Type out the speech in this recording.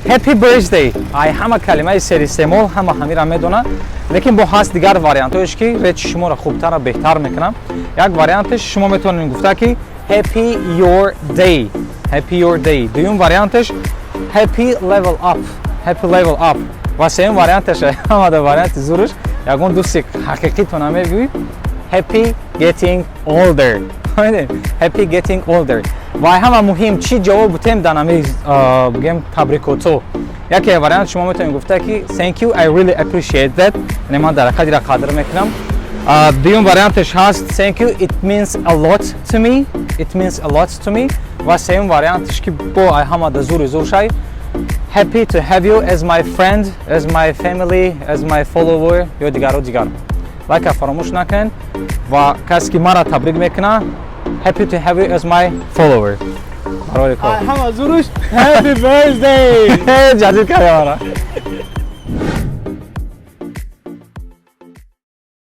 happy birthday ай ҳама калимаи серистеъмол ҳама ҳамира медонад, лекин бо ҳаст дигар вариантоеш ки речи шуморо хубтар ва беҳтар мекунам. Як вариантеш шумо метавонед гуфта ки happy your day, happy your day. Дуюм вариантеш happy level up, happy level up. ва сеюм вариантеш ҳамада варианти зурш ягон дӯсти ҳақиқитона мегӯи happy getting older. Happy getting older. ва ҳама муҳим чӣ ҷавоб бутем дар намаи бигем табрикото. Яке вариант шумо метавонед гуфта ки thank you, I really appreciate that. Яъне ман дар ҳақиқатира қадр мекунам. Дуюм вариантеш ҳаст thank you, it means a lot to me. It means a lot to me. ва сеюм вариантеш ки бо ҳамада зури зуршай happy to have you as my friend, as my family, as my follower. ё дигару дигар. Лайка фаромӯш накунед ва касе ки маро табрик мекуна happy to have you as my follower. барои кор. ҳама зуруш happy birthday. ҷадид кардем.